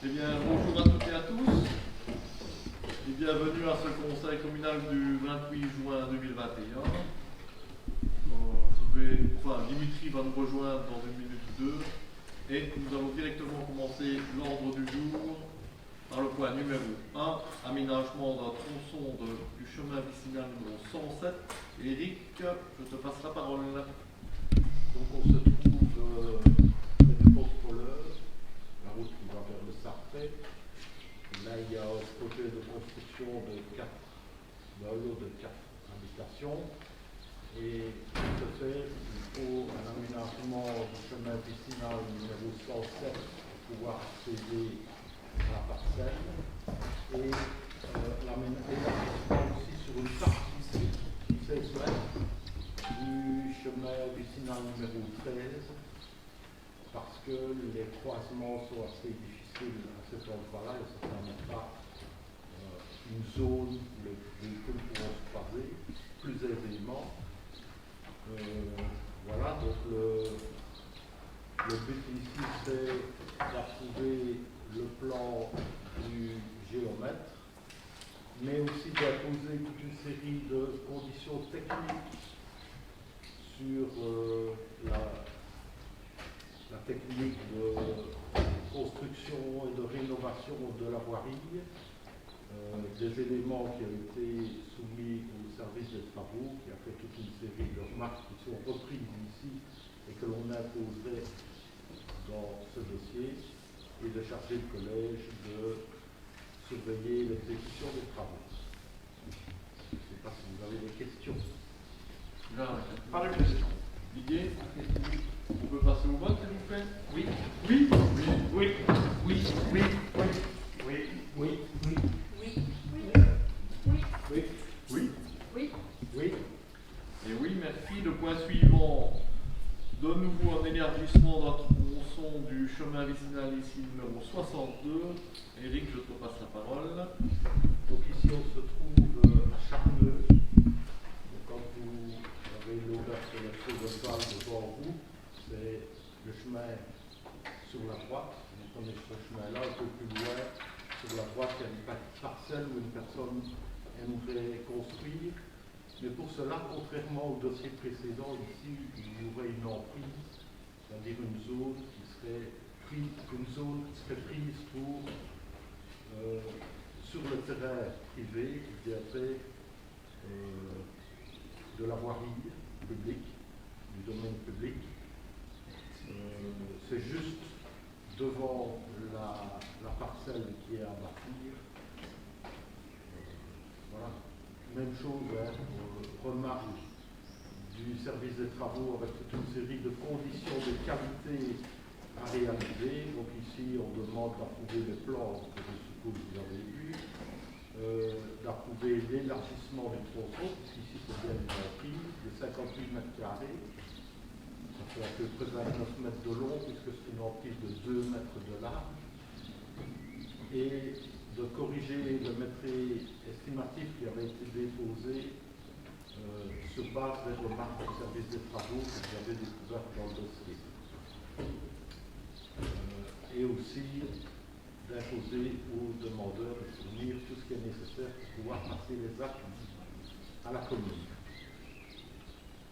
Eh bien, bonjour à toutes et à tous et bienvenue à ce conseil communal du 28 juin 2021. Dimitri va nous rejoindre dans une minute ou deux et nous allons directement commencer l'ordre du jour par le point numéro 1, aménagement d'un tronçon du chemin vicinal numéro 107. Eric, je te passe la parole. Donc on se trouve près du Poste-Polleur, la route qui va vers le Sartrais. Là il y a un projet de construction d'un lot de 4 habitations. Et pour ce faire, il faut un aménagement du chemin vicinal numéro 107 pour pouvoir accéder à la parcelle. Et l'aménagement aussi sur une partie de 16 mètres du chemin vicinal numéro 13, parce que les croisements sont assez difficiles à cet endroit-là et ça ne permet pas une zone où les véhicules pourront se croiser plus aisément. Voilà, donc le but ici c'est d'approuver le plan du géomètre, mais aussi d'imposer toute une série de conditions techniques sur la technique de construction et de rénovation de la voirie, des éléments qui ont été soumis au service des travaux, qui a fait toute une série de remarques qui sont reprises ici et que l'on imposerait dans ce dossier, et de charger le collège de surveiller l'exécution des travaux. Je ne sais pas si vous avez des questions. Pas de questions. Didier, on peut passer au vote, s'il vous plaît? Oui. Oui. Oui. Oui. Oui. Oui. Oui. Oui. Oui. Oui. Oui. Oui. Oui. Oui. Et oui, merci. Le point suivant, de nouveau un élargissement d'un tronçon du chemin vicinal ici numéro 62. Eric, je te passe la parole. Donc ici on se trouve à Charmeuse. Quand vous avez l'ouverture de la Salle devant vous, c'est le chemin sur la droite. Vous prenez ce chemin-là, un peu plus loin, sur la droite, il y a une parcelle où une personne aimerait construire. Mais pour cela, contrairement au dossier précédent, ici, il y aurait une emprise, c'est-à-dire une zone qui serait prise pour sur le terrain privé, qui viendrait de la voirie publique, du domaine public. C'est juste devant la parcelle qui est à bâtir. Voilà. Même chose, remarque du service des travaux avec toute une série de conditions de qualité à réaliser. Donc ici, on demande d'approuver les plans que je suppose que vous avez vus, d'approuver l'élargissement du tronçon, puisqu'ici c'est bien une emprise de 58 mètres carrés. Ça fait à peu près 29 mètres de long, puisque c'est une emprise de 2 mètres de large. Et de corriger le mètre estimatif qui avait été déposé se base des remarques du service des travaux que vous avez découvert dans le dossier. Et aussi d'imposer aux demandeurs de fournir tout ce qui est nécessaire pour pouvoir passer les actes à la commune.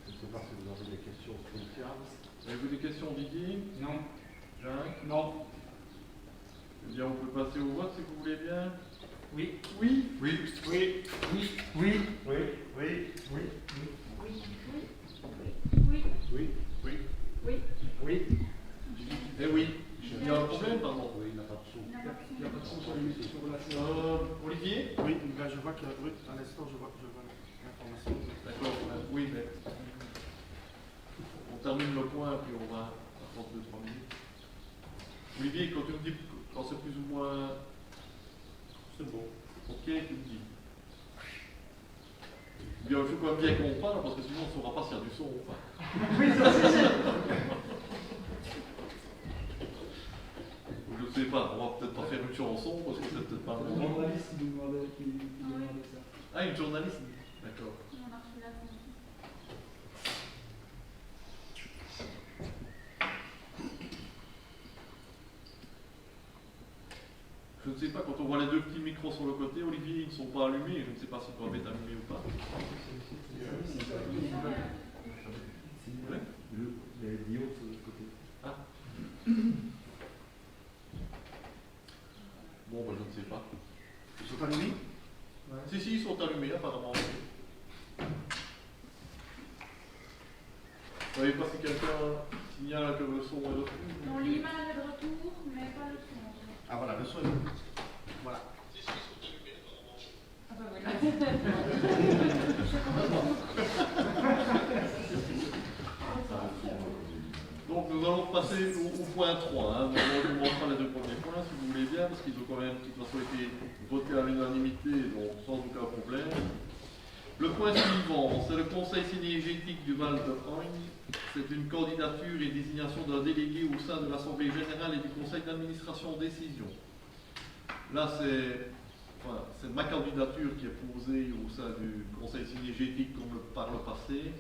Je ne sais pas si vous avez des questions spéciales. Avez-vous des questions, Didier? Non. Jacques? Non. Eh bien, on peut passer au vote si vous voulez bien. Oui. Oui. Oui. Oui. Oui. Oui. Oui. Oui. Oui. Oui. Oui. Oui. Oui. Oui. Eh oui. Il y a un problème, pardon. Oui, il n'a pas de sous. Il n'y a pas de son sur la Olivier? Oui, ben je vois que oui, à l'instant je vois l'information. D'accord, oui, mais on termine le point puis on va attendre 2-3 minutes. Olivier, quand tu me dis quand c'est plus ou moins, c'est bon. Ok, tu me dis. Bien, il faut quand même bien qu'on parle parce que sinon on ne saura pas s'il y a du son. Oui, ça c'est ça. Je ne sais pas, on va peut-être pas faire une chanson parce que c'est peut-être pas le Le moment. journaliste qui nous demandait ça. Ah, une journaliste? D'accord. On a reçu la fonction. micros sur le côté. Olivier, ils ne sont pas allumés. Je ne sais pas s'ils doivent être allumés ou pas. Ouais. Les diodes sur le côté. Ah. Bon, je ne sais pas. Ils sont allumés? Si, ils sont allumés apparemment. Vous savez pas si quelqu'un signale que le son est de retour? Non, l'image est de retour, mais pas le son. Ah voilà, le son est bon. Voilà. Ah bah voilà. Donc nous allons passer au point 3. Hein. On vous montrera les deux premiers points si vous voulez bien, parce qu'ils ont quand même de toute façon été votés à l'unanimité, donc sans aucun problème. Le point suivant, c'est le conseil synergétique du Val de Hogne. C'est une candidature et désignation d'un délégué au sein de l'Assemblée générale et du conseil d'administration décision. Là, c'est ma candidature qui est posée au sein du conseil synergétique comme par le passé.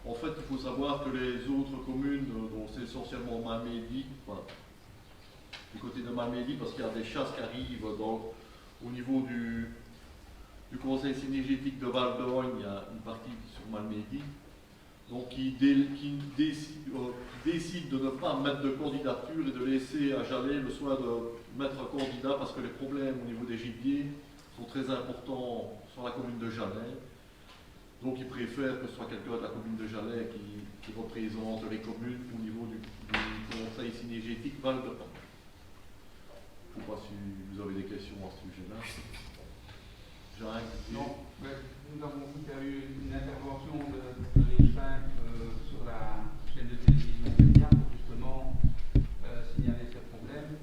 En fait, il faut savoir que les autres communes, dont c'est essentiellement Malmedy, du côté de Malmedy, parce qu'il y a des chasses qui arrivent au niveau du conseil synergétique de Val de Hogne, il y a une partie sur Malmedy, donc qui décide de ne pas mettre de candidature et de laisser à Jalais le soin de mettre un candidat parce que les problèmes au niveau des gibiers sont très importants sur la commune de Jalais. Donc ils préfèrent que ce soit quelqu'un de la commune de Jalais qui représente les communes au niveau du conseil synergétique Val de Hogne. Je ne sais pas si vous avez des questions à ce sujet-là. Non, mais nous avons vu qu'il y a eu une intervention de l'Échevin sur la chaîne de télévision Média pour justement signaler ces problèmes,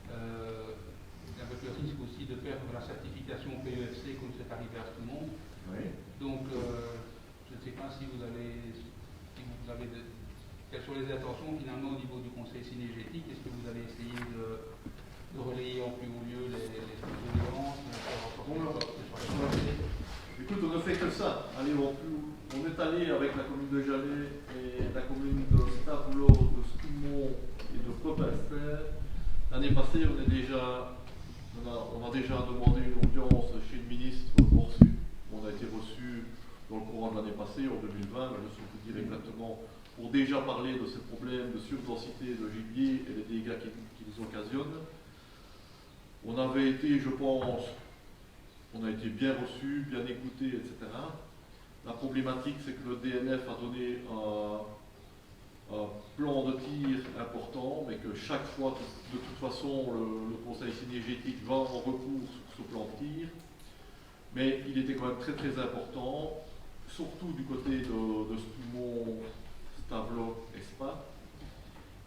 avec le risque aussi de perdre la certification PEFC comme c'est arrivé à tout le monde. Oui. Donc, je ne sais pas si vous avez quelles sont les intentions finalement au niveau du conseil synergétique. Est-ce que vous allez essayer de relayer en plus haut lieu les violences, écoute, on ne fait que ça. Allez, on est allé avec la commune de Jalais et la commune de Stavelot, de Stoumont et de Popester. L'année passée, on a déjà demandé une audience chez le ministre Borsu. On a été reçu dans le courant de l'année passée, en 2020, mais je sais vous dire exactement, pour déjà parler de ces problèmes de surdensité de gibier et les dégâts qu'ils occasionnent. On avait été, je pense, on a été bien reçus, bien écoutés, etc. La problématique, c'est que le DNF a donné un plan de tir important, mais que chaque fois, de toute façon, le conseil synergétique va en recours sur ce plan de tir. Mais il était quand même très très important, surtout du côté de Stoumont, Stavelot et Spa.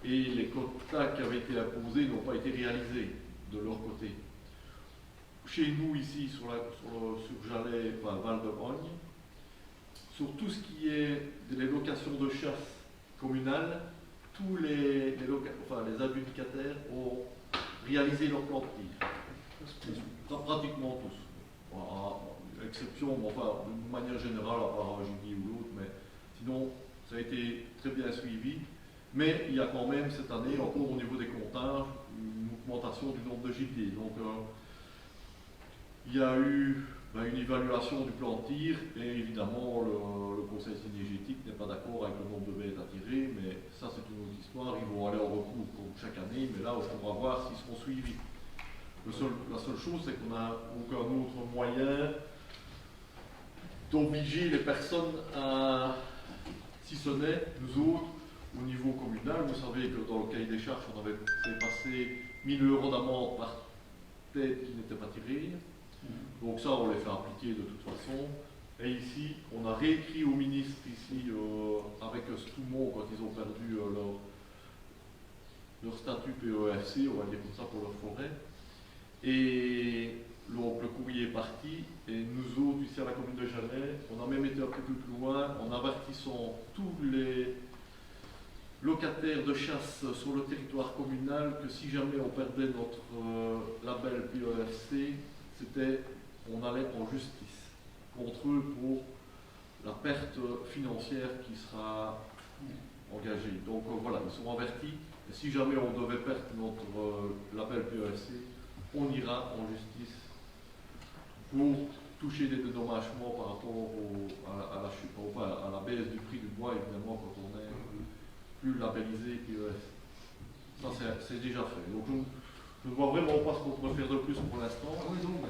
Et les quotas qui avaient été imposés n'ont pas été réalisés de leur côté. Chez nous, ici, sur Jalais, Val de Hogne, sur tout ce qui est des locations de chasse communales, tous les adjudicataires ont réalisé leur plan de tir. Pratiquement tous. À exception, enfin, d'une manière générale, à part un gibier ou l'autre, mais sinon, ça a été très bien suivi. Mais il y a quand même cette année, encore au niveau des comptages, une augmentation du nombre de gibiers. Donc, il y a eu une évaluation du plan de tir et évidemment le conseil synergétique n'est pas d'accord avec le nombre de bêtes à tirer, mais ça c'est une autre histoire. Ils vont aller en recours comme chaque année, mais là on pourra voir s'ils seront suivis. La seule chose, c'est qu'on n'a aucun autre moyen d'obliger les personnes à, si ce n'est nous autres, au niveau communal. Vous savez que dans le cahier des charges, on avait fait passer 1000 € d'amende par tête qui n'était pas tirée. Donc ça, on les fait appliquer de toute façon. Et ici, on a réécrit au ministre, ici, avec Stoumont, quand ils ont perdu leur statut PEFC, on va dire comme ça, pour leur forêt. Et donc, le courrier est parti, et nous autres, ici à la commune de Jalais, on a même été un peu plus loin, en avertissant tous les locataires de chasse sur le territoire communal que si jamais on perdait notre label PEFC, on allait en justice contre eux pour la perte financière qui sera engagée. Donc voilà, ils sont avertis. Et si jamais on devait perdre notre label PEFC, on ira en justice pour toucher des dédommagements par rapport à la chute, enfin, à la baisse du prix du bois, évidemment, quand on est plus labellisé qu'IES. Ça, c'est déjà fait. Donc, je ne vois vraiment pas ce qu'on pourrait faire de plus pour l'instant. Ah oui, non,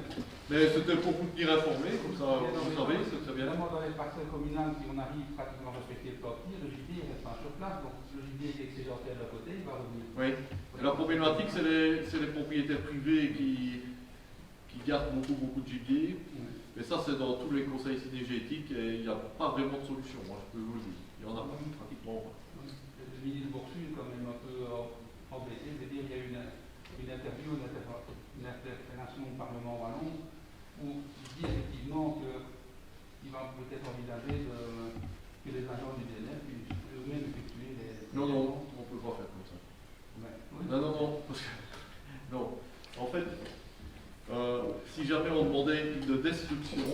Mais c'était pour vous tenir informé, comme ça, vous savez, c'est très bien. Évidemment, dans les parcelles communales, si on arrive pratiquement à respecter le plan de tir, le gibier reste pas sur place, donc le gibier qui est excédentaire de l'autre côté, il va revenir. Oui. Et la problématique, c'est les propriétaires privés qui gardent beaucoup de gibier. Mais ça, c'est dans tous les conseils synergétiques et il n'y a pas vraiment de solution, moi, je peux vous le dire. Il n'y en a pas, pratiquement pas. Le ministre Boursu est quand même un peu embêté, c'est-à-dire qu'il y a eu une interview, une interpellation au Parlement wallon où il dit effectivement qu'il va peut-être envisager que les agents du DNF puissent eux-mêmes effectuer les... Non, on ne peut pas faire comme ça. Ouais. Oui. Non, parce que... Non. En fait, si jamais on demandait une destruction,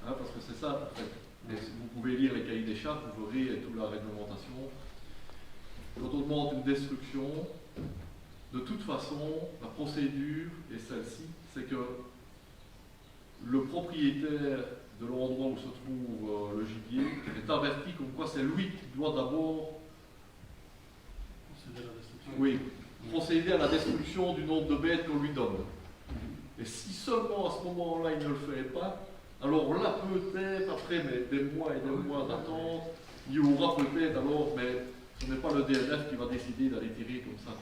hein, parce que c'est ça, en fait, et vous pouvez lire les cahiers des charges, vous verrez toute la réglementation. Quand on demande une destruction, de toute façon, la procédure est celle-ci, c'est que le propriétaire de l'endroit où se trouve le gibier est averti comme quoi c'est lui qui doit d'abord procéder à la destruction du nombre de bêtes qu'on lui donne. Et si seulement à ce moment-là il ne le fait pas, alors là peut-être après des mois et des mois d'attente, il y aura peut-être alors, mais ce n'est pas le DNF qui va décider d'aller tirer comme ça.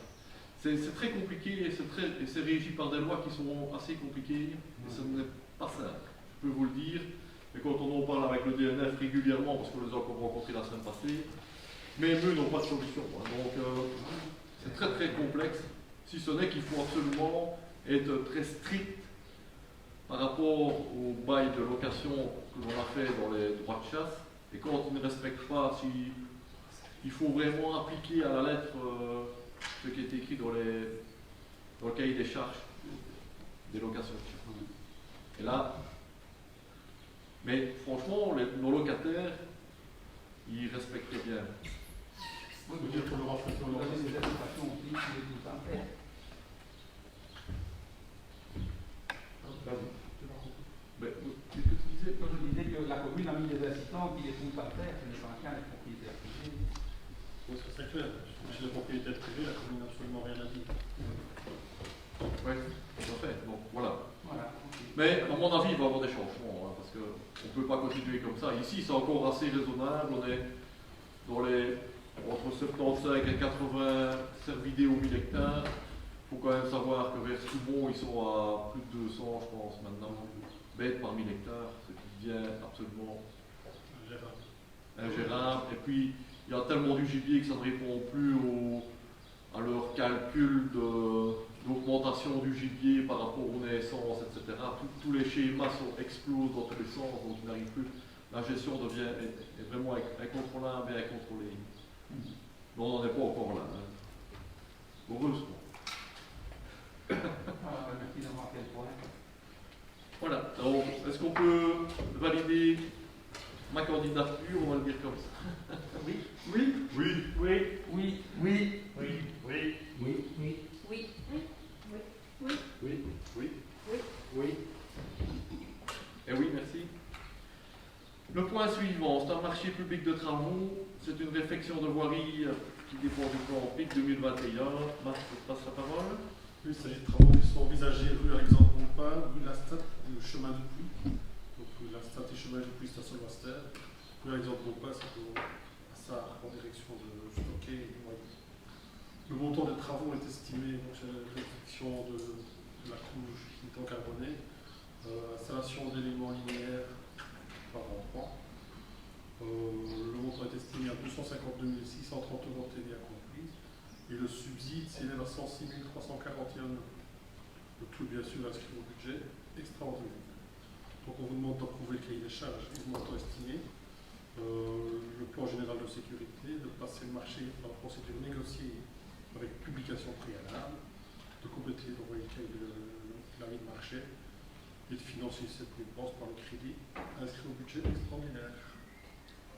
C'est très compliqué et c'est régi par des lois qui sont assez compliquées et ce n'est pas simple, je peux vous le dire. Et quand on en parle avec le DNF régulièrement, parce qu'on les a encore rencontrés la semaine passée, mais eux n'ont pas de solution. Hein. Donc c'est très complexe, si ce n'est qu'il faut absolument être très strict par rapport au bail de location que l'on a fait dans les droits de chasse. Et quand ils ne respectent pas, il faut vraiment appliquer à la lettre ce qui est écrit dans le cahier des charges des locations. Et là, mais franchement, nos locataires, ils respectent bien. Oui, vous dire que le renforcement de des habitations aussi, il est tout à faire. Mais qu'est-ce que tu disais? Quand je disais que la commune a mis des incitants qui les font pas faire, ce n'est pas un cas des propriétaires privés. Oui, c'est clair. Chez les propriétaires privés, la commune n'a absolument rien à dire. Oui, tout à fait. Bon, voilà. Okay. Mais à mon avis, il va y avoir des changements, hein, parce qu'on ne peut pas continuer comme ça. Ici, c'est encore assez raisonnable. On est dans les entre 75 et 80 cervidés au 1000 hectares. Il faut quand même savoir que vers Soubon, ils sont à plus de 200, je pense, maintenant, bêtes par 1000 hectares, ce qui devient absolument ingérable. Et puis, il y a tellement du gibier que ça ne répond plus à leur calcul d'augmentation du gibier par rapport aux naissances, etc. Tous les schémas explosent dans tous les sens, donc ils n'arrivent plus. La gestion est vraiment incontrôlable et incontrôlée. Mais on n'en est pas encore là. Hein. Heureusement. Merci d'avoir fait le point. Voilà. Donc, est-ce qu'on peut valider ma candidature? On va le dire comme ça. Oui. Oui. Oui. Oui. Oui. Oui. Oui. Oui. Oui. Oui. Oui. Oui. Oui. Et oui, merci. Le point suivant, c'est un marché public de travaux. C'est une réflexion de voirie qui dépend du plan PIC 2021. Marc, je te passe la parole. Oui, il s'agit de travaux qui sont envisagés rue Alexandre-Bompard, rue Lastat, le chemin du Puy. Donc rue Lastat et chemin du Puy, station Master. Rue Alexandre-Bompard, c'est pour ça en direction de stocker et noyer. Le montant des travaux est estimé, donc c'est la réduction de la couche niton carbonée, installation d'éléments linéaires par endroit. Le montant est estimé à 252 630 € TVA compris. Et le subside s'élève à 106 341 €. Le tout, bien sûr, inscrit au budget extraordinaire. Donc, on vous demande d'approuver le cahier des charges et le montant estimé, le plan général de sécurité, de passer le marché par la procédure négociée avec publication préalable, de compléter d'envoyer le cahier de l'avis de marché et de financer cette dépense par le crédit inscrit au budget extraordinaire.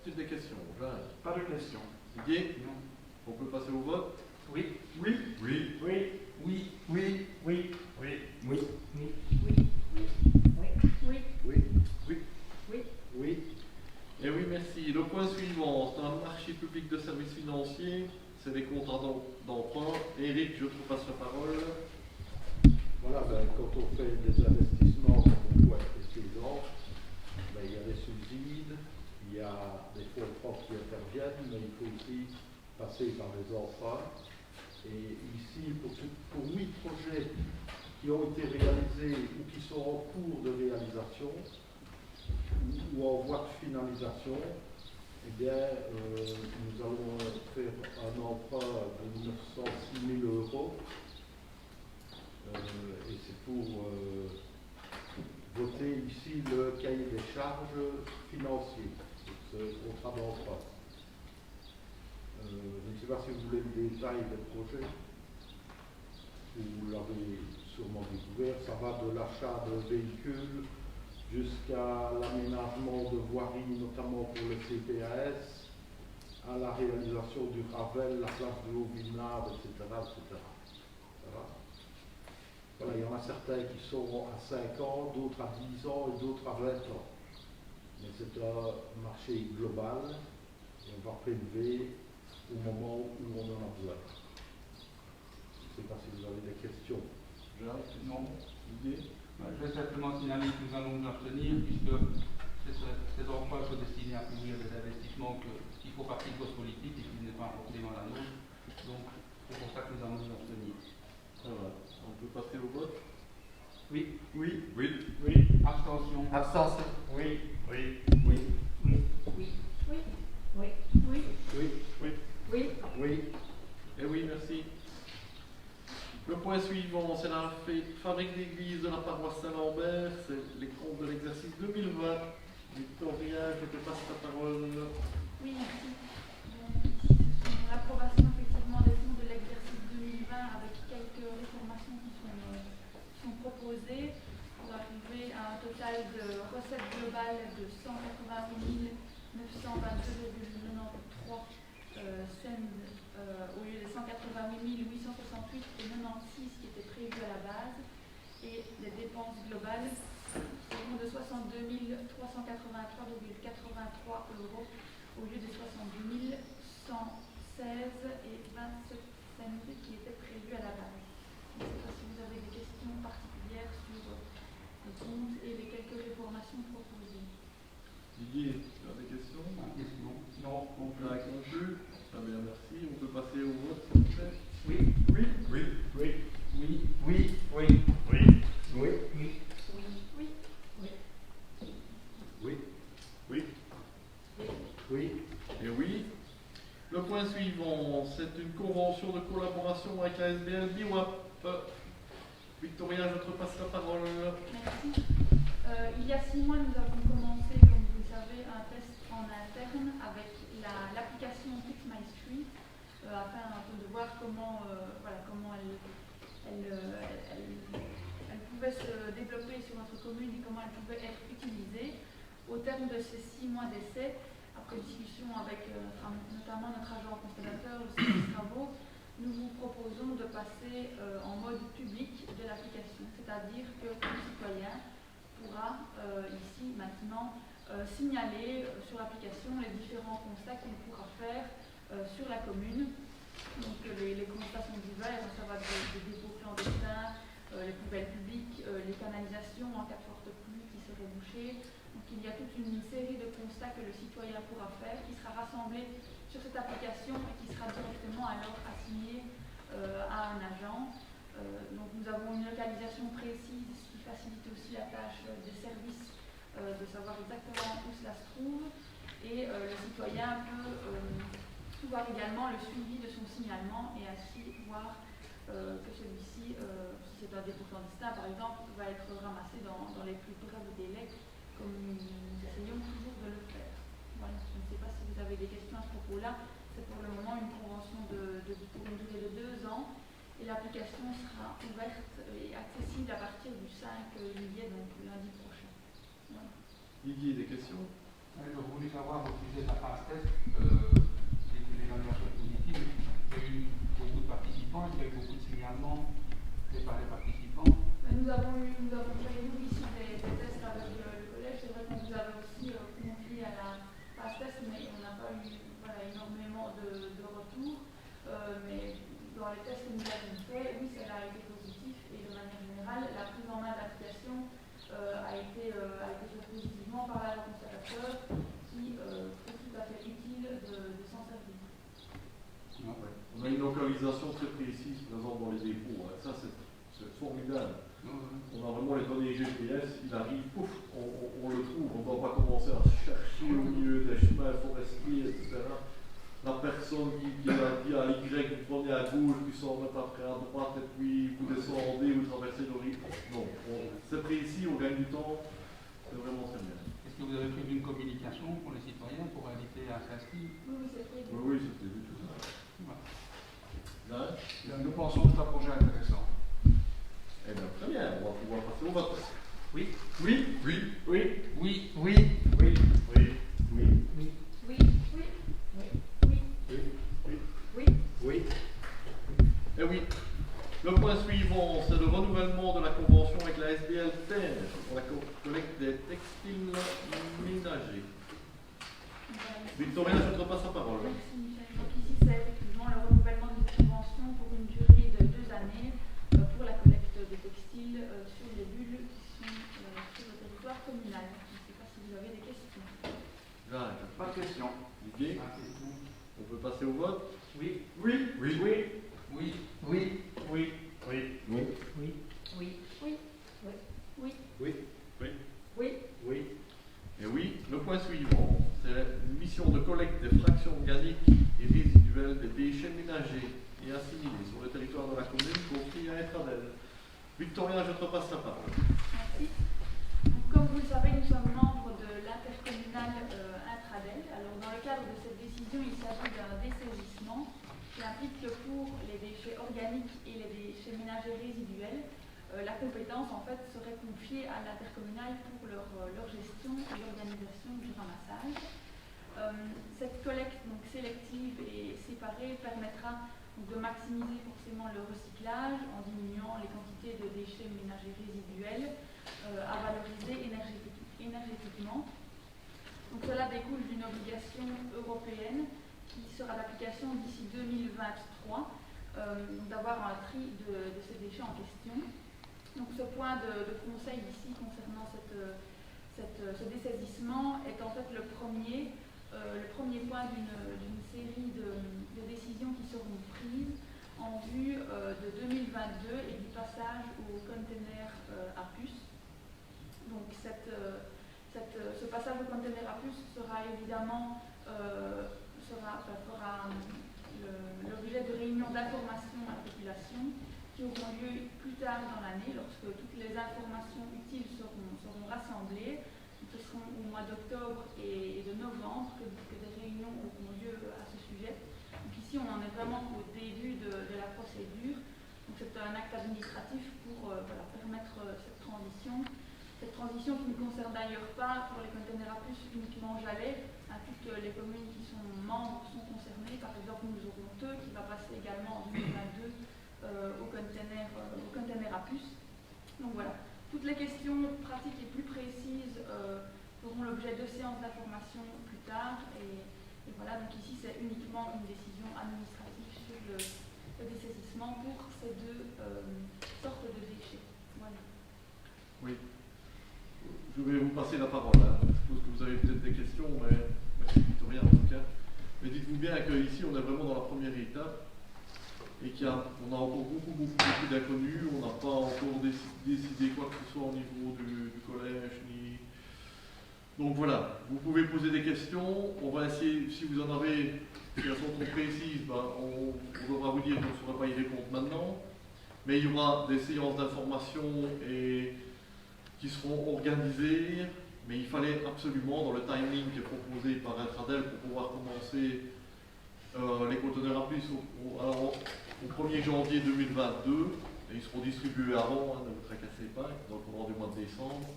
Toutes des questions, Jeanne? Pas de questions. Didier? Non. On peut passer au vote? Oui. Oui. Oui. Oui. Oui. Oui. Oui. Oui. Oui. Oui. Oui. Oui. Oui. Oui. Oui. Oui. Et oui, merci. Le point suivant, c'est un marché public de services financiers, c'est les contrats d'emprunt. Eric, je te passe la parole. Voilà, ben, quand on fait des investissements comme on voit précédent, ben, il y a des subsides, il y a des fonds propres qui interviennent, mais il faut aussi passer par des emprunts. Et ici, pour 8 projets qui ont été réalisés ou qui sont en cours de réalisation ou en voie de finalisation, eh bien, nous allons faire un emprunt de 906 000 euros. Et c'est pour voter ici le cahier des charges financier, ce contrat d'emprunt. Je ne sais pas si vous voulez le détail des projets. Vous l'avez sûrement découvert. Ça va de l'achat de véhicules jusqu'à l'aménagement de voiries, notamment pour le CPAS, à la réalisation du Ravel, la place du Haut-Villeneuve, etc., etc. Ça va ? Voilà, il y en a certains qui sont à 5 ans, d'autres à 10 ans et d'autres à 20 ans. Mais c'est un marché global et on va prélever au moment où on en a besoin. Je ne sais pas si vous avez des questions. Non. Idée. Je vais simplement signaler que nous allons nous abstenir puisque ces emprunts sont destinés à couvrir des investissements qui font partie de votre politique et qui n'est pas inclus dans la nôtre. Donc c'est pour ça que nous allons nous abstenir. Ça va. On peut passer au vote. Oui. Oui. Oui. Abstention. Abstention. Oui. Oui. Oui. Oui. Oui. Oui. Oui. Oui. Oui. Oui. Oui. Et oui, merci. Le point suivant, c'est la fabrique d'église de la paroisse Saint-Lambert, c'est les comptes de l'exercice 2020. Victoria, je te passe la parole. Oui, merci. Donc, l'approbation effectivement des fonds de l'exercice 2020 avec quelques réformations qui sont proposées pour arriver à un total de recettes globales de 188 922,93 cents au lieu de 188 868 et 96 qui étaient prévus à la base, et les dépenses globales seront de 62 383,83 euros au lieu de 70 116 et 27 cents qui étaient prévus à la base. Je ne sais pas si vous avez des questions particulières sur les comptes et les quelques réformations proposées. Didier, tu as des questions? Non. On peut la conclure. Très bien, merci. On peut passer au vote, s'il vous plaît. Oui. Oui. Oui. Oui. Oui. Oui. Oui. Oui. Oui. Oui. Oui. Oui. Oui. Oui. Et oui. Le point suivant, c'est une convention de collaboration avec ASBL BIWAP. Victoria, je te passe la parole. Merci. Il y a 6 mois, nous avons commencé, comme vous le savez, un test en interne avec l'application Fix My Street, afin un peu de voir comment elle pouvait se développer sur notre commune et comment elle pouvait être utilisée. Au terme de ces 6 mois d'essai, après discussion avec notamment notre agent constellateur, le service travaux, nous vous proposons de passer en mode public de l'application, c'est-à-dire que tout citoyen pourra ici maintenant signaler sur l'application les différents constats qu'il pourra faire sur la commune. Donc les constats sont divers, ça va des dépôts clandestins, les poubelles publiques, les canalisations en cas de forte pluie qui seraient bouchées. Donc il y a toute une série de constats que le citoyen pourra faire, qui sera rassemblé sur cette application et qui sera directement alors assigné à un agent. Donc nous avons une localisation précise, ce qui facilite aussi la tâche des services de savoir exactement où cela se trouve, et le citoyen peut voir également le suivi de son signalement et ainsi voir que celui-ci, si c'est un dépôt clandestin par exemple, va être ramassé dans les plus brefs délais, comme nous essayons toujours de le faire. Voilà. Je ne sais pas si vous avez des questions à ce propos-là. C'est pour le moment une convention pour une durée de 2 ans. Et l'application sera ouverte et accessible à partir du 5 juillet, donc lundi prochain. Voilà. Didier, des questions? Je voulais savoir au sujet de la phase test, l'évaluation positive, il y a eu beaucoup de participants, il y a eu beaucoup de signalements faits par les participants. Nous avons fait nous ici des tests avec les tests que nous avons faits, oui, ça a été positif et de manière générale, la prise en main de l'application a été faite positivement par l'agent constatateur qui est tout à fait utile de s'en servir. Ouais. On a une localisation très précise, par exemple, dans les dépôts. Hein. Ça, c'est formidable. On a vraiment les données GPS, il arrive, pouf, on le trouve. On ne doit pas commencer à chercher au milieu des chemins forestiers, etc. La personne qui a dit à Y, vous prenez à gauche, puis s'en met après à droite, et puis vous descendez, vous traversez le rive. Non, c'est précis, on gagne du temps, c'est vraiment très bien. Est-ce que vous avez prévu une communication pour les citoyens pour inviter à s'inscrire? Oui, c'est prévu. Oui, c'est prévu tout ça. Voilà. Là, Nous pensons que c'est un projet intéressant. eh bien, très bien, on va pouvoir passer au vote. Oui. Oui. Oui. Oui. Oui. Oui. Oui. Oui. Oui. Oui, oui, oui, oui, oui. Oui. Eh oui. Le point suivant, c'est le renouvellement de la convention avec la SBL Terre pour la collecte des textiles ménagers. Victoria, je te repasse la parole. Merci Michel. Donc ici, c'est effectivement le renouvellement de cette convention pour une durée de 2 années pour la collecte des textiles sur les bulles qui sont sur le territoire communal. Je ne sais pas si vous avez des questions. Jacques. Pas de question. Didier, on peut passer au vote? Oui. Oui. Oui. Oui. Oui. Oui. Oui. Oui. Oui. Oui. Oui. Oui. Oui. Oui. Oui. Oui. Et oui, le point suivant, c'est une mission de collecte des fractions organiques et résiduelles des déchets ménagers et assimilés sur le territoire de la commune confiée à Etradel. Victoria, je te repasse la parole. Merci. Donc, comme vous le savez, nous sommes membres de l'intercommunal Intradel. Alors, dans le cadre de cette décision, il s'agit d'un dessaisissement qui implique que pour les déchets organiques et les déchets ménagers résiduels, la compétence en fait serait confiée à l'intercommunal pour leur gestion et l'organisation du ramassage. Cette collecte donc sélective et séparée permettra donc, de maximiser forcément le recyclage en diminuant les quantités de déchets ménagers résiduels à valoriser énergétiquement. Donc cela découle d'une obligation européenne qui sera d'application d'ici 2023, d'avoir un tri de ces déchets en question. Donc ce point de conseil ici concernant ce dessaisissement est en fait le premier point d'une série de décisions qui seront prises en vue de 2022 et du passage au container à puce. Donc ce passage au container à puce sera évidemment fera l'objet de réunions d'information à la population qui auront lieu plus tard dans l'année lorsque toutes les informations utiles seront rassemblées. Ce seront au mois d'octobre et de novembre que des réunions auront lieu à ce sujet. Donc ici, on en est vraiment au début de la procédure. Donc c'est un acte administratif pour permettre cette transition. Cette transition qui ne concerne d'ailleurs pas pour les containers à puce uniquement Jalais. Toutes les communes qui sont membres sont concernées. Par exemple, nous aurons Teux qui va passer également en 2022 au container à puce. Donc voilà, toutes les questions pratiques et plus précises feront l'objet de séances d'information plus tard. Et voilà, donc ici c'est uniquement une décision administrative sur le dessaisissement pour ces deux sortes de déchets. Voilà. Oui. Je vais vous passer la parole. Hein. Je suppose que vous avez peut-être des questions, mais merci Victoria en tout cas. Mais dites-vous bien qu'ici on est vraiment dans la première étape. Et qu'on a encore beaucoup d'inconnus, on n'a pas encore décidé quoi que ce soit au niveau du collège. Donc voilà, vous pouvez poser des questions, on va essayer, si vous en avez, si elles sont trop précises, on devra vous dire qu'on ne saura pas y répondre maintenant, mais il y aura des séances d'information qui seront organisées, mais il fallait absolument, dans le timing qui est proposé par Intradel, pour pouvoir commencer les conteneurs à puce au 1er janvier 2022, et ils seront distribués avant, ne vous tracassez pas, dans le courant du mois de décembre.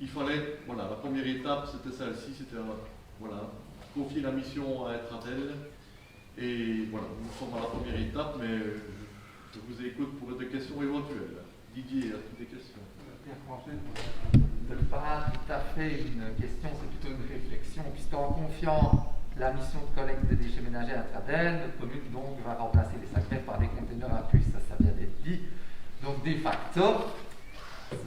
Il fallait, voilà, la première étape c'était celle-ci, c'était confier la mission à Intradel, et voilà, nous sommes à la première étape, mais je vous écoute pour des questions éventuelles. Didier, as-tu des questions? Pierre-François, pas tout à fait une question, c'est plutôt une réflexion, puisqu'en confiant la mission de collecte des déchets ménagers à Tradel. Notre commune donc va remplacer les sacs verts par des conteneurs à puces, ça vient d'être dit. Donc de facto,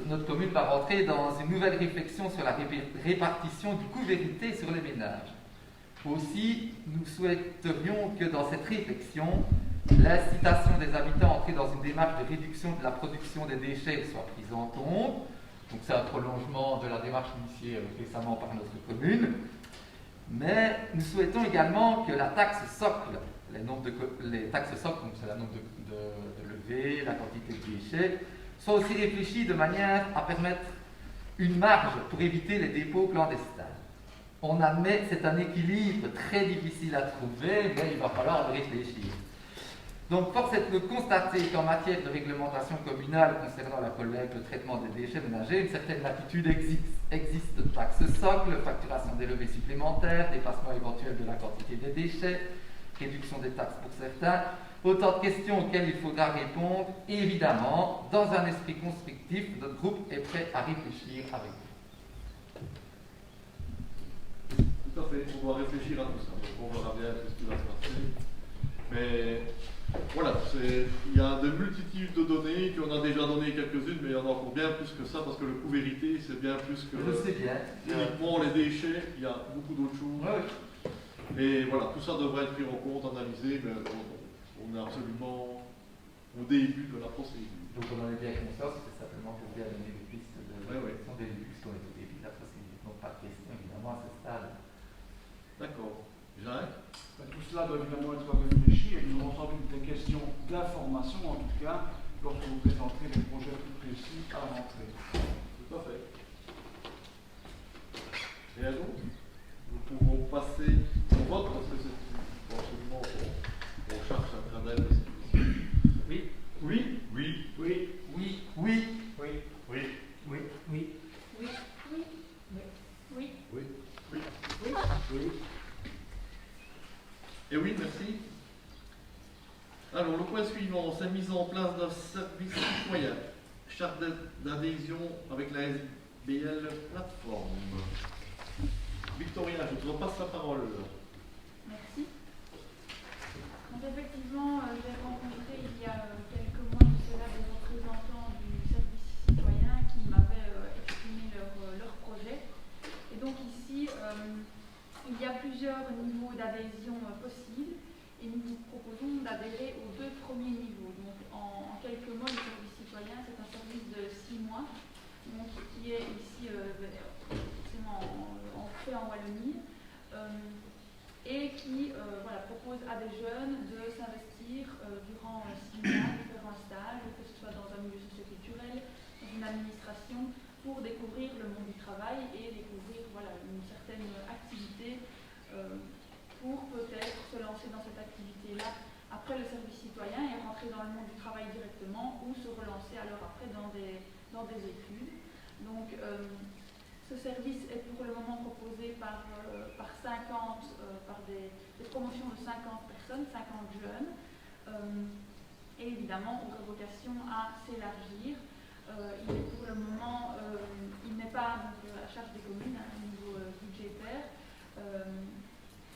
notre commune va rentrer dans une nouvelle réflexion sur la répartition du coût vérité sur les ménages. Aussi, nous souhaiterions que dans cette réflexion, l'incitation des habitants à entrer dans une démarche de réduction de la production des déchets soit prise en compte. Donc c'est un prolongement de la démarche initiée récemment par notre commune. Mais nous souhaitons également que la taxe socle, les taxes socles, donc c'est le nombre de levées, la quantité de déchets, soit aussi réfléchies de manière à permettre une marge pour éviter les dépôts clandestins. On admet que c'est un équilibre très difficile à trouver, mais il va falloir le réfléchir. Donc, force est de constater qu'en matière de réglementation communale concernant la collecte, le traitement des déchets ménagers, une certaine latitude existe. Taxe socle, facturation des levées supplémentaires, dépassement éventuel de la quantité des déchets, réduction des taxes pour certains. Autant de questions auxquelles il faudra répondre. Et évidemment, dans un esprit constructif, notre groupe est prêt à réfléchir avec vous. Tout à fait, on doit réfléchir à tout ça. Donc on verra bien ce qui va se passer. Mais voilà, il y a de multitudes de données, qu'on a déjà donné quelques-unes, mais il y en a encore bien plus que ça, parce que le coût vérité, c'est bien plus que Je sais bien. uniquement les déchets, il y a beaucoup d'autres choses. Ouais. Et voilà, tout ça devrait être pris en compte, analysé, mais on est absolument au début de la procédure. Donc on en est bien conscient, c'est simplement pour bien donner des pistes de réflexion des débuts qu'on est au début de la procédure. Donc pas de question évidemment à ce stade. D'accord. Jacques? Tout cela doit évidemment être réfléchi et nous aurons sans doute des questions d'information, en tout cas, lorsque vous présenterez des projets plus précis à la rentrée. Tout à fait. Et alors, nous pouvons passer au vote, parce que c'est absolument qu'on cherche un canal. Oui. Oui. Oui. Oui. Oui. Oui. Oui. Oui. Oui. Oui. Oui. Oui. Oui. Oui. Oui. Oui. Et oui, merci. Alors, le point suivant, c'est mise en place d'un service citoyen. Charte d'adhésion avec la SBL plateforme. Victoria, je vous passe la parole. Merci. Donc effectivement, j'ai rencontré il y a quelques mois de cela des représentants du service citoyen qui m'avaient exprimé leur projet. Et donc ici, il y a plusieurs niveaux d'adhésion possibles et nous vous proposons d'adhérer aux 2 premiers niveaux. Donc en quelques mots, le service citoyen, c'est un service de 6 mois donc, qui est ici fait en Wallonie et qui propose à des jeunes de s'investir durant 6 mois, de faire un stage, que ce soit dans un milieu socio-culturel, dans une administration, pour découvrir le monde du travail et découvrir une certaine activité pour peut-être se lancer dans cette activité-là après le service citoyen et rentrer dans le monde du travail directement ou se relancer alors après dans des études. Donc ce service est pour le moment proposé par 50, par des promotions de 50 personnes, 50 jeunes et évidemment on a vocation à s'élargir. Il est pour le moment, il n'est pas donc, à charge des communes au niveau budgétaire.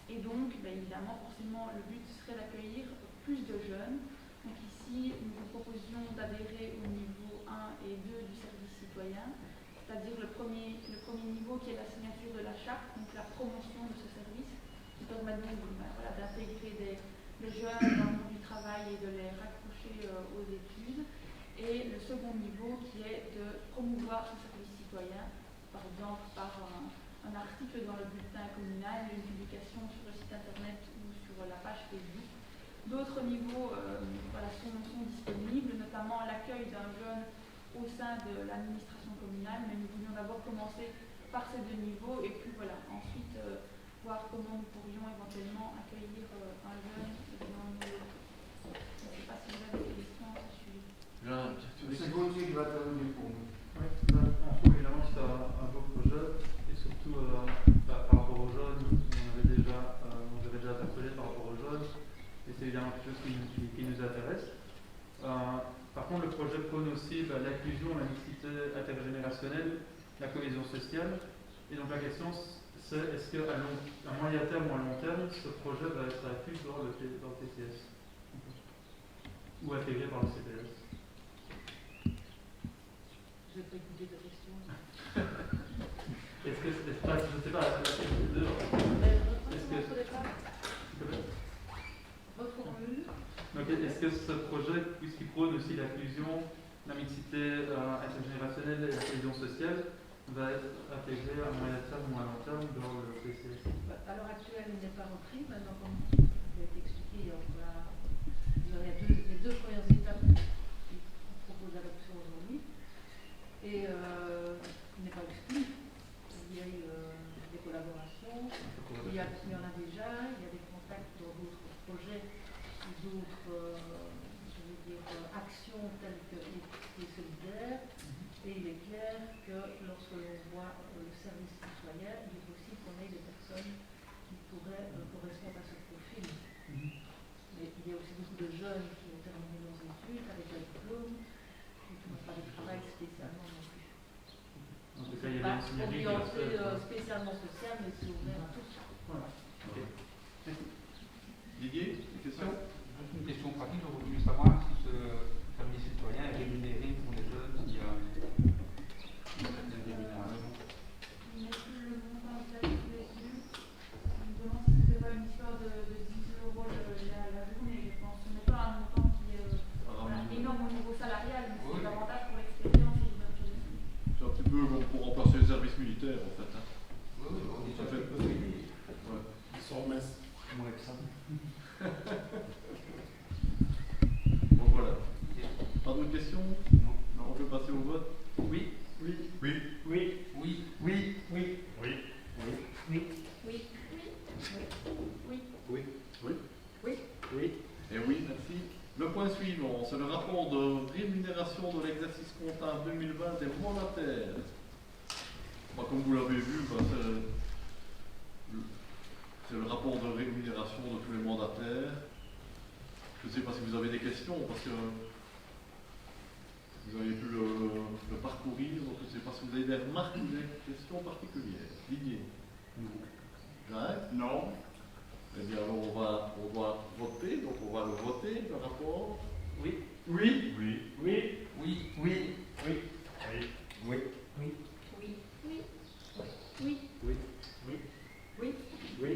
Et donc, évidemment, forcément, le but serait d'accueillir plus de jeunes. Donc ici, nous vous proposions d'adhérer au niveau 1 et 2 du service citoyen, c'est-à-dire le premier niveau qui est la signature de la charte, donc la promotion de ce service, qui permet donc d'intégrer des jeunes dans le monde du travail et de les raccrocher aux études. Et le second niveau qui est de promouvoir ce service citoyen, par exemple par un article dans le bulletin communal, une publication sur le site internet ou sur la page Facebook. D'autres niveaux sont disponibles, notamment l'accueil d'un jeune au sein de l'administration communale, mais nous voulions d'abord commencer par ces 2 niveaux et puis ensuite voir comment nous pourrions éventuellement accueillir un jeune dans nos locaux. Je ne sais pas si vous avez des questions à ce sujet. C'est Gauthier qui va intervenir pour nous. Oui, on trouve évidemment que c'est un beau projet et surtout par rapport aux jeunes, on avait déjà interpellé par rapport aux jeunes et c'est évidemment quelque chose qui nous intéresse. Par contre, le projet prône aussi l'inclusion, la mixité intergénérationnelle, la cohésion sociale. Et donc la question, c'est est-ce qu'à moyen terme ou à long terme, ce projet va être inclus dans le TCS ou intégré par le CPS? Je vais pas écouter ta question. Est-ce que, je ne sais pas, est-ce que donc, est-ce que ce projet, puisqu'il prône aussi l'inclusion, la mixité intergénérationnelle et la cohésion sociale, va être intégré à moyen terme ou à long terme dans le PCS? À l'heure actuelle, il n'est pas repris. Maintenant, comme il a été expliqué, vous aurez les deux premières étapes qui proposent l'adoption aujourd'hui. Et il n'est pas exclu. Il y a eu des collaborations, il y en a déjà, il y a des contacts dans d'autres projets, d'autres actions telles que les solidaires. Et il est clair que lorsque l'on voit le service citoyen, il est possible qu'on ait des personnes qui pourraient correspondre à ce profil. Mais il y a aussi beaucoup de jeunes qui ont terminé leurs études avec un diplôme, qui n'ont pas de travail spécialement non plus. En tout cas, il y a des orienté spécialement social, mais c'est ouvert à tous. Voilà. Okay. Didier, une question? Juste une question pratique, j'aurais voulu savoir si ce service citoyen est rémunéré pour les jeunes, s'il y a une rémunération. Il n'est plus le montant de la dessus. Je me demande si ce n'est pas une histoire de 10 € la journée, je pense. Ce n'est pas un montant qui est énorme au niveau salarial, mais c'est davantage pour l'expérience et l'ouverture d'esprit. C'est un petit peu pour remplacer le service militaire en fait. Hein. Oui, on dit ça fait peu. Ouais. Ils sont minces. Moins que ça. Bon voilà. Pas d'autres questions? Non. On peut passer au vote? Oui. Oui. Oui. Oui. Oui. Oui. Oui. Oui. Oui. Oui. Oui. Oui. Oui. Oui. Oui. Oui. Et oui, merci. Le point suivant, c'est le rapport de rémunération de l'exercice comptable 2020 des mandataires. Bah, comme vous l'avez vu, bah, c'est le rapport de rémunération de tous les mandataires. Je ne sais pas si vous avez des questions, parce que vous avez pu le parcourir, donc je ne sais pas si vous avez des remarques ou des questions particulières. Didier? Jacques? Non. Eh bien alors on doit voter, donc on va le voter, le rapport. Oui. Oui. Oui. Oui. Oui. Oui. Oui. Oui. Oui. Oui. Oui. Oui. Oui. Oui.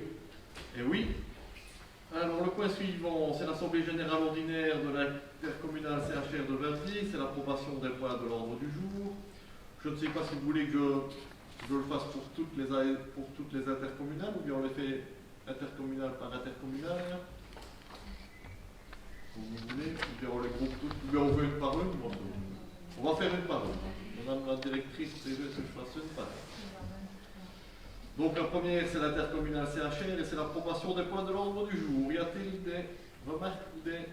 Et oui. Alors le point suivant, c'est l'Assemblée Générale Ordinaire de l'intercommunale CHR de Verviers, c'est l'approbation des points de l'ordre du jour. Je ne sais pas si vous voulez que je le fasse pour toutes les intercommunales, ou bien on les fait intercommunal par intercommunal. Comme vous voulez, ou bien on les groupe toutes, ou bien on veut une par une. On va faire une par une. Madame la directrice préveut que je fasse une par une. Donc la première, c'est l'intercommunal CHR et c'est l'approbation des points de l'ordre du jour. Y a-t-il des remarques ou des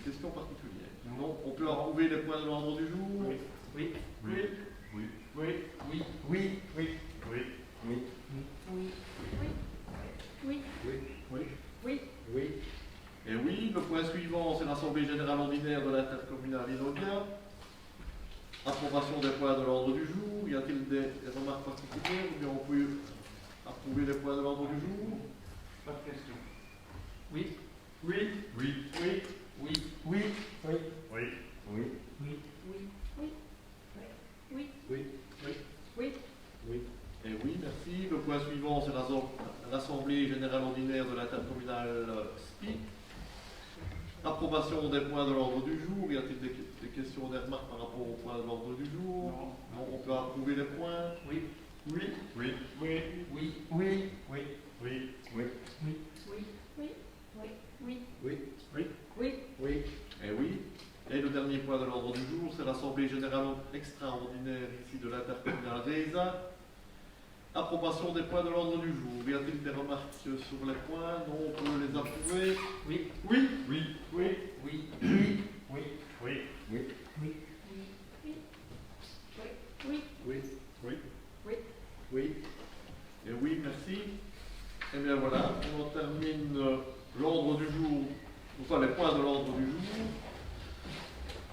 questions particulières? Non. On peut approuver les points de l'ordre du jour? Oui. Oui. Oui. Oui. Oui. Oui. Oui. Oui. Oui. Oui. Oui. Oui. Oui. Oui. Et oui, le point suivant, c'est l'Assemblée Générale Ordinaire de l'Intercommunale Inodia. Approbation des points de l'ordre du jour. Y a-t-il des remarques particulières ou bien on peut approuver les points de l'ordre du jour? Pas de question. Oui. Oui. Oui. Oui. Oui. Oui. Oui. Oui. Oui. Oui. Oui. Oui. Oui. Oui. Et oui, merci. Le point suivant, c'est l'Assemblée Générale Ordinaire de l'Intercommunale SPI. Approbation des points de l'ordre du jour. Y a-t-il des questions ou des remarques par rapport aux points de l'ordre du jour? Non. On peut approuver les points? Oui. Oui. Oui. Oui. Oui. Oui. Oui. Oui. Oui. Oui. Oui. Oui. Oui. Oui. Oui. Et oui. Et le dernier point de l'ordre du jour, c'est l'Assemblée Générale Extraordinaire ici de l'Intercommunale Réza. Approbation des points de l'ordre du jour. Y a-t-il des remarques sur les points? Non, on peut les approuver. Oui. Oui. Oui. Oui. Oui. Oui. Oui. Oui. Oui. Oui. Oui. Oui. Oui. Et oui, merci. Et bien voilà, on termine l'ordre du jour, enfin les points de l'ordre du jour.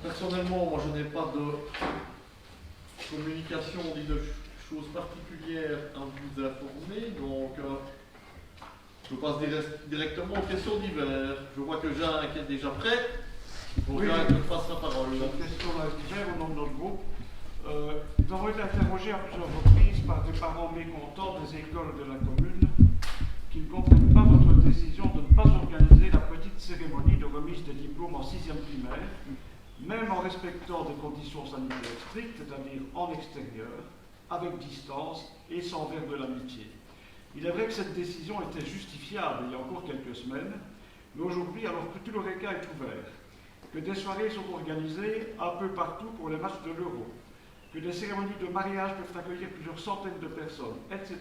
Personnellement, moi je n'ai pas de communication ni de chose particulière à vous informer, donc je passe directement aux questions d'hiver. Je vois que Jean est déjà prêt. Donc Oui. Jean, je te passe la parole. Une question d'hiver au nom de notre groupe. Nous avons été interrogés à plusieurs reprises par des parents mécontents des écoles de la commune qui ne comprennent pas votre décision de ne pas organiser la petite cérémonie de remise des diplômes en 6e primaire, même en respectant des conditions sanitaires strictes, c'est-à-dire en extérieur, avec distance et sans verre de l'amitié. Il est vrai que cette décision était justifiable il y a encore quelques semaines, mais aujourd'hui, alors que tout l'Eureka est ouvert, que des soirées sont organisées un peu partout pour les matchs de l'Euro, que des cérémonies de mariage peuvent accueillir plusieurs centaines de personnes, etc.,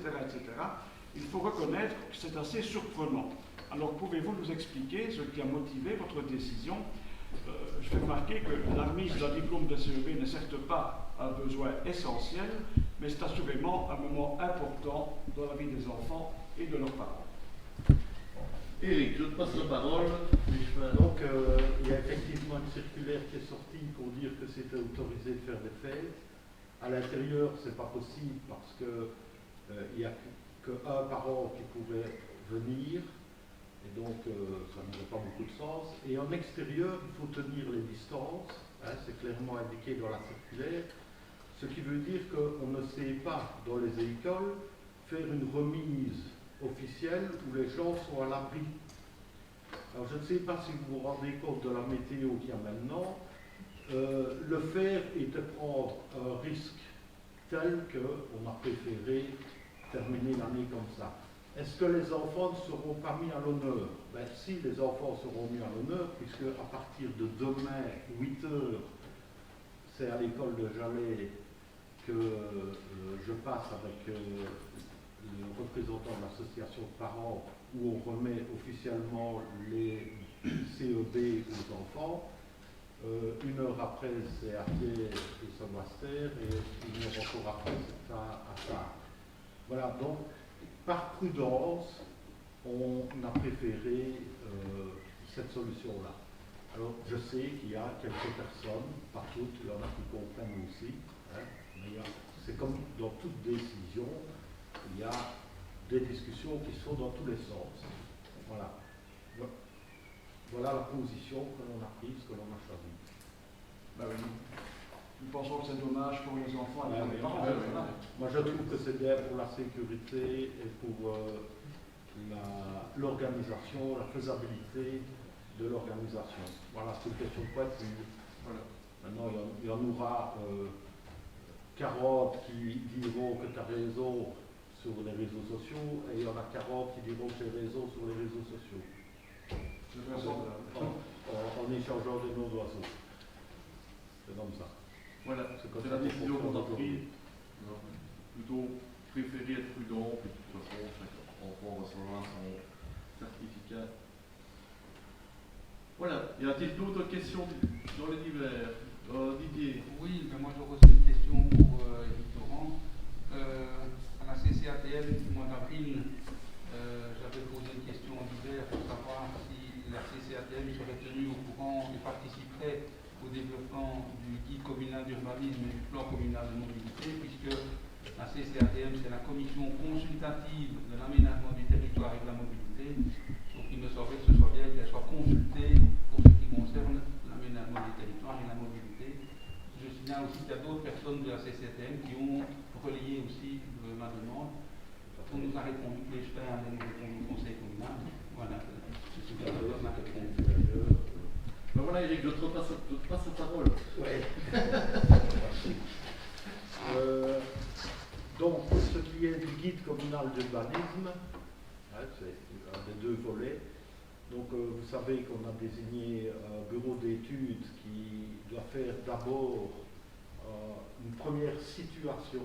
il faut reconnaître que c'est assez surprenant. Alors pouvez-vous nous expliquer ce qui a motivé votre décision? Je fais remarquer que la remise d'un diplôme de CEB n'est certes pas un besoin essentiel, mais c'est assurément un moment important dans la vie des enfants et de leurs parents. Éric, je te passe la parole. Donc, il y a effectivement une circulaire qui est sortie pour dire que c'était autorisé de faire des fêtes. À l'intérieur, c'est pas possible parce que il n'y a qu'un parent qui pouvait venir. Et donc, ça n'avait pas beaucoup de sens. Et en extérieur, il faut tenir les distances. Hein, c'est clairement indiqué dans la circulaire. Ce qui veut dire qu'on ne sait pas, dans les écoles, faire une remise officielle où les gens sont à l'abri. Alors, je ne sais pas si vous vous rendez compte de la météo qu'il y a maintenant. Le faire est de prendre un risque tel qu'on a préféré terminer l'année comme ça. Est-ce que les enfants ne seront pas mis à l'honneur? Ben, si, les enfants seront mis à l'honneur, puisque à partir de demain, 8 heures, c'est à l'école de Jalais que je passe avec le représentant de l'association de parents, où on remet officiellement les CEB aux enfants. 1 heure après, c'est à Pierre et Saint-Master, et 1 heure encore après, c'est à Sarre. Voilà, donc, par prudence, on a préféré cette solution-là. Alors, je sais qu'il y a quelques personnes, pas toutes, il y en a qui comprennent aussi, hein, mais c'est comme dans toute décision, il y a des discussions qui se font dans tous les sens. Voilà. Voilà la position que l'on a prise, que l'on a choisie. Ben oui. Nous pensons que c'est dommage pour les enfants et pour les parents. Moi, je trouve que c'est bien pour la sécurité et pour l'organisation, la faisabilité de l'organisation. Voilà, c'est une question de point de vue. Voilà. Maintenant, il y en aura 40 qui diront que tu as raison sur les réseaux sociaux, et il y en a 40 qui diront que j'ai raison sur les réseaux sociaux. En échangeant des noms d'oiseaux. C'est comme ça. Voilà, c'est la décision qu'on a prise. Plutôt préférer être prudent, puis de toute façon, chaque enfant recevra son certificat. Voilà, y a-t-il d'autres questions dans les divers? Didier? Oui, mais moi j'aurais aussi une question pour Éric Laurent. À la CCATM du mois d'avril, j'avais posé une question en hiver pour savoir si la CCATM serait tenue au courant et participerait au développement du guide communal d'urbanisme et du plan communal de mobilité, puisque la CCATM, c'est la commission consultative de l'aménagement du territoire et de la mobilité. Donc il me semblait que ce soit bien qu'elle soit consultée pour ce qui concerne l'aménagement du territoire et la mobilité. Je signale aussi qu'il y a d'autres personnes de la CCATM qui ont relayé aussi ma demande. On nous a répondu que les chefs allaient nous répondre au conseil communal. Voilà, je suis bien d'accord, ma réponse. Ben voilà, Eric, je te passe la parole. Ouais. Donc, pour ce qui est du guide communal d'urbanisme, hein, c'est un des 2 volets. Donc, vous savez qu'on a désigné un bureau d'études qui doit faire d'abord une première situation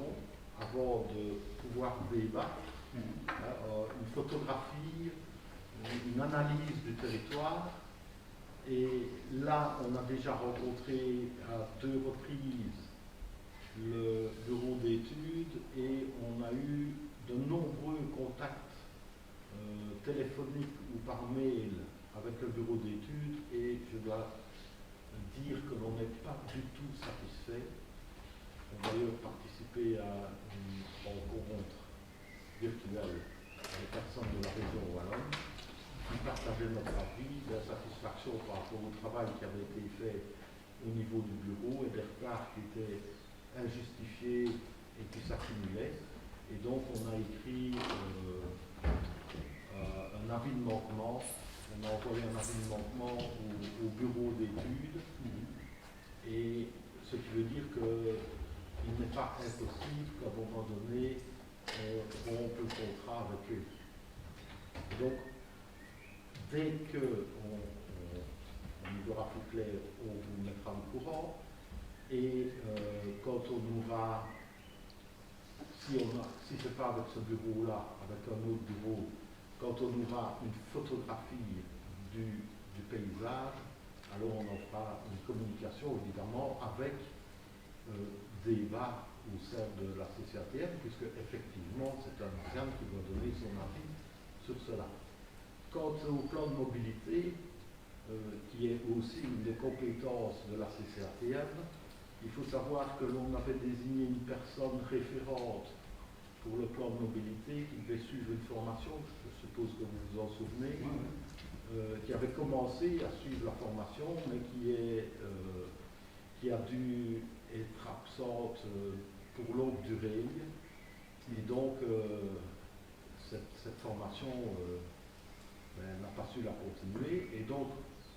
avant de pouvoir débattre, une photographie, une analyse du territoire. Et là, on a déjà rencontré à 2 reprises le bureau d'études et on a eu de nombreux contacts téléphoniques ou par mail avec le bureau d'études, et je dois dire que l'on n'est pas du tout satisfait. ont d'ailleurs participé à une rencontre virtuelle avec personnes de la région wallonne qui partageaient notre avis, l'insatisfaction par rapport au travail qui avait été fait au niveau du bureau et des retards qui étaient injustifiés et qui s'accumulaient. Et donc on a écrit un avis de manquement, on a envoyé un avis de manquement au bureau d'études, et ce qui veut dire qu'il n'est pas impossible qu'à un moment donné, on rompe le contrat avec eux. Et donc, dès qu'on y verra plus clair, on vous mettra au courant, et quand on aura, si ce n'est pas avec ce bureau-là, avec un autre bureau, quand on aura une photographie du paysage, alors on en fera une communication évidemment avec Deva au sein de la CCATM, puisque effectivement c'est un organe qui doit donner son avis sur cela. Quant au plan de mobilité, qui est aussi une des compétences de la CCATM, il faut savoir que l'on avait désigné une personne référente pour le plan de mobilité qui devait suivre une formation, je suppose que vous vous en souvenez, qui avait commencé à suivre la formation, mais qui a dû être absente pour longue durée. Et donc, cette formation n'a pas su la continuer. Et donc,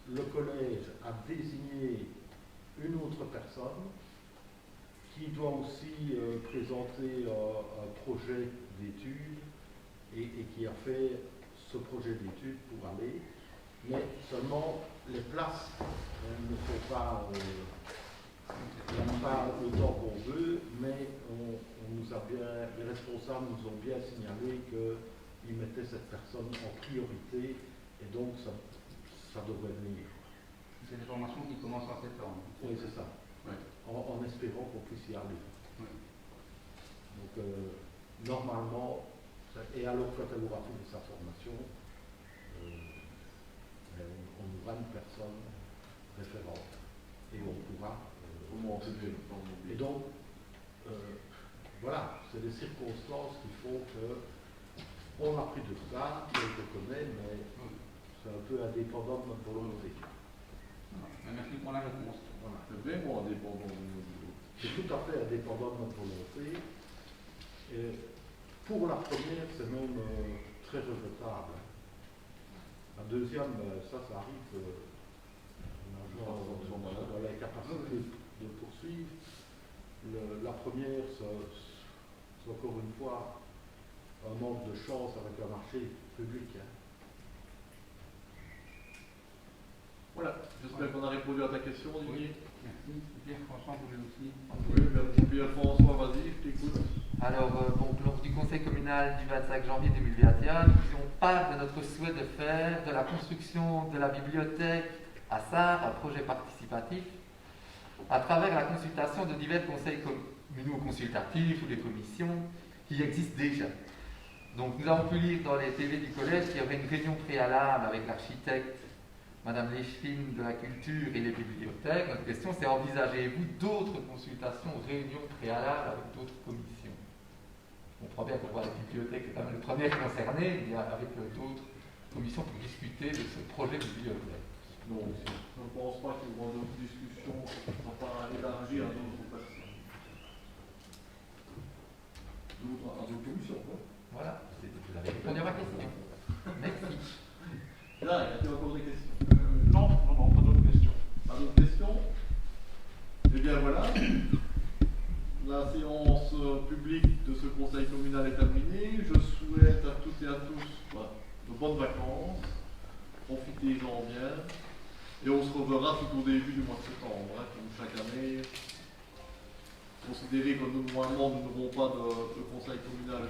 le collège a désigné une autre personne qui doit aussi présenter un projet d'études et qui a fait ce projet d'études pour aller, mais seulement les places ne sont pas, il n'y a pas le temps qu'on veut, mais les responsables nous ont bien signalé qu'ils mettaient cette personne en priorité et donc ça devrait venir. C'est des formations qui commencent en septembre. Oui, c'est ça. Ouais. En espérant qu'on puisse y aller. Ouais. Donc, normalement, et alors quand elle aura fini sa formation, on aura une personne référente et on pourra monter. Et donc, voilà, c'est des circonstances qui font qu'on a pris de retard, on le connaît, mais c'est un peu indépendant de notre volonté. Merci pour la réponse. Voilà. C'est vraiment indépendant de notre volonté. C'est tout à fait indépendant de notre volonté. Et pour la première, c'est même très regrettable. La deuxième, ça arrive. On a la capacité de poursuivre. La première, c'est encore une fois un manque de chance avec un marché public. Hein. Voilà, j'espère qu'on a répondu à ta question, Olivier. Merci. Pierre-François voulait aussi. Oui, merci Pierre-François, vas-y, je t'écoute. Alors, donc, lors du conseil communal du 25 janvier 2021, nous faisions part de notre souhait de faire de la construction de la bibliothèque à Sarre un projet participatif à travers la consultation de divers conseils communaux consultatifs ou des commissions qui existent déjà. Donc, nous avons pu lire dans les TV du collège qu'il y aurait une réunion préalable avec l'architecte Madame Lécheline de la Culture et les bibliothèques. Notre question, c'est envisagez-vous d'autres consultations, réunions préalables avec d'autres commissions? On comprend bien qu'on voit la bibliothèque est quand même le premier concerné, mais avec d'autres commissions pour discuter de ce projet de bibliothèque. Non, je ne pense pas qu'il y aura d'autres discussions, on ne va pas élargir à d'autres personnes. À d'autres commissions, quoi. Voilà, vous avez répondu à ma question. Merci. Là, il y a encore des questions? Non, pas d'autres questions. Pas d'autres questions? Eh bien voilà, la séance publique de ce conseil communal est terminée. Je souhaite à toutes et à tous de bonnes vacances, profitez-en bien, et on se reverra tout au début du mois de septembre, hein, comme chaque année. Considérez que normalement nous n'aurons pas de conseil communal.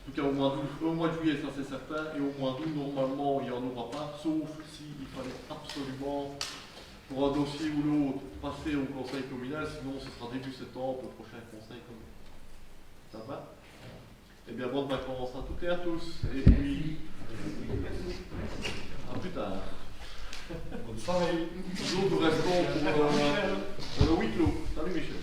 En tout cas, au mois de juillet, ça c'est certain, et au mois d'août, normalement, il n'y en aura pas, sauf s'il fallait absolument, pour un dossier ou l'autre, passer au conseil communal, sinon ce sera début septembre, le prochain conseil communal. Ça va? Eh bien, bonnes vacances à toutes et à tous, et puis, à plus tard. Bonne soirée. Nous restons pour le huis clos. Salut Michel.